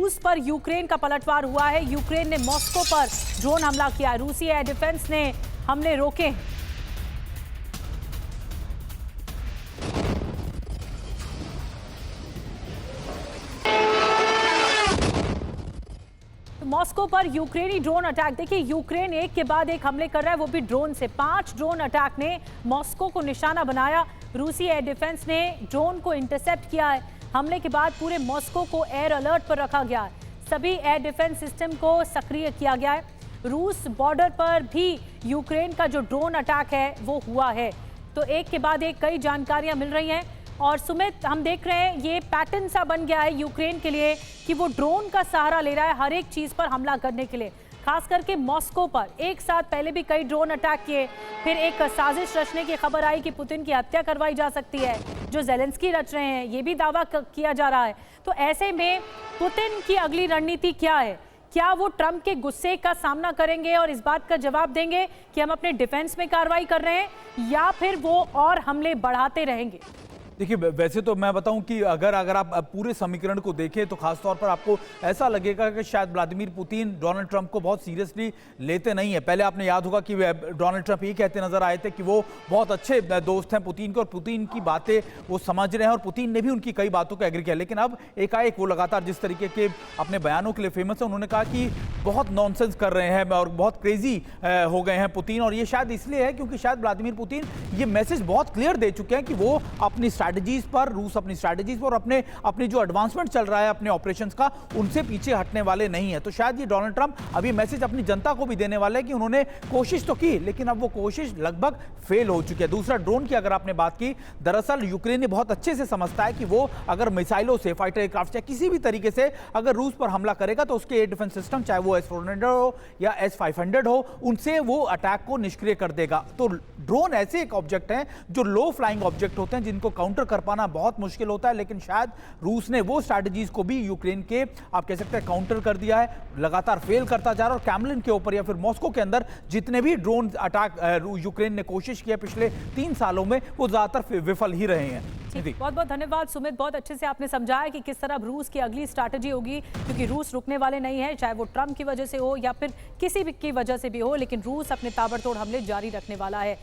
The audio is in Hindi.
रूस पर यूक्रेन का पलटवार हुआ है। यूक्रेन ने मॉस्को पर ड्रोन हमला किया। रूसी एयर डिफेंस ने हमले रोके। मॉस्को पर यूक्रेनी ड्रोन अटैक। देखिए, यूक्रेन एक के बाद एक हमले कर रहा है, वो भी ड्रोन से। 5 ड्रोन अटैक ने मॉस्को को निशाना बनाया। रूसी एयर डिफेंस ने ड्रोन को इंटरसेप्ट किया है। हमले के बाद पूरे मॉस्को को एयर अलर्ट पर रखा गया है। सभी एयर डिफेंस सिस्टम को सक्रिय किया गया है। रूस बॉर्डर पर भी यूक्रेन का जो ड्रोन अटैक है वो हुआ है। तो एक के बाद एक कई जानकारियां मिल रही हैं। और सुमित, हम देख रहे हैं ये पैटर्न सा बन गया है यूक्रेन के लिए कि वो ड्रोन का सहारा ले रहा है हर एक चीज पर हमला करने के लिए, खास करके मॉस्को पर। एक साथ पहले भी कई ड्रोन अटैक किए, फिर एक साजिश रचने की खबर आई कि पुतिन की हत्या करवाई जा सकती है, जो ज़ेलेंस्की रच रहे हैं, ये भी दावा किया जा रहा है। तो ऐसे में पुतिन की अगली रणनीति क्या है? क्या वो ट्रंप के गुस्से का सामना करेंगे और इस बात का जवाब देंगे कि हम अपने डिफेंस में कार्रवाई कर रहे हैं, या फिर वो और हमले बढ़ाते रहेंगे? देखिए, वैसे तो मैं बताऊं कि अगर आप पूरे समीकरण को देखें तो खासतौर पर आपको ऐसा लगेगा कि शायद व्लादिमीर पुतिन डोनाल्ड ट्रंप को बहुत सीरियसली लेते नहीं है। पहले आपने याद होगा कि डोनाल्ड ट्रंप ये कहते नजर आए थे कि वो बहुत अच्छे दोस्त हैं पुतिन के और पुतिन की बातें वो समझ रहे हैं, और पुतिन ने भी उनकी कई बातों को एग्री किया। लेकिन अब एकाएक वो लगातार जिस तरीके के अपने बयानों के लिए फेमस है, उन्होंने कहा कि बहुत नॉनसेंस कर रहे हैं और बहुत क्रेजी हो गए हैं पुतिन। और ये शायद इसलिए है क्योंकि शायद व्लादिमीर पुतिन ये मैसेज बहुत क्लियर दे चुके हैं कि वो अपनी स्ट्रैटेजीज पर, रूस अपनी स्ट्रैटेजीज पर, अपनी जो एडवांसमेंट चल रहा है अपने ऑपरेशंस का, उनसे पीछे हटने वाले नहीं है। तो शायद ये डोनाल्ड ट्रंप अभी मैसेज अपनी जनता को भी देने वाले हैं कि उन्होंने कोशिश तो की, लेकिन अब वो कोशिश लगभग फेल हो चुकी है। दूसरा, ड्रोन की अगर आपने बात की, दरअसल यूक्रेन ने बहुत अच्छे से समझता है कि वो अगर मिसाइलों से, फाइटर एयरक्राफ्ट या किसी भी तरीके से अगर रूस पर हमला करेगा तो उसके एयर डिफेंस सिस्टम, चाहे वो S-400 हो या S-500 हो, उनसे वो अटैक को निष्क्रिय कर देगा। तो ड्रोन ऐसे एक ऑब्जेक्ट हैं जो लो फ्लाइंग ऑब्जेक्ट होते हैं, जिनको काउंटर कर पाना बहुत मुश्किल होता है। लेकिन शायद रूस ने वो स्ट्रैटेजीज को भी यूक्रेन के, आप कह सकते हैं, काउंटर कर दिया है। लगातार फेल करता जा रहा है। और कैमलिन के ऊपर या फिर मॉस्को के अंदर जितने भी ड्रोन अटैक यूक्रेन ने कोशिश किया पिछले 3 सालों में, वो ज्यादातर विफल ही रहे हैं। बहुत बहुत धन्यवाद सुमित, बहुत अच्छे से आपने समझाया कि किस तरह रूस की अगली स्ट्रैटेजी होगी, क्योंकि रूस रुकने वाले नहीं है, चाहे वो ट्रंप की वजह से हो या फिर किसी भी की वजह से भी हो, लेकिन रूस अपने ताबड़तोड़ हमले जारी रखने वाला है।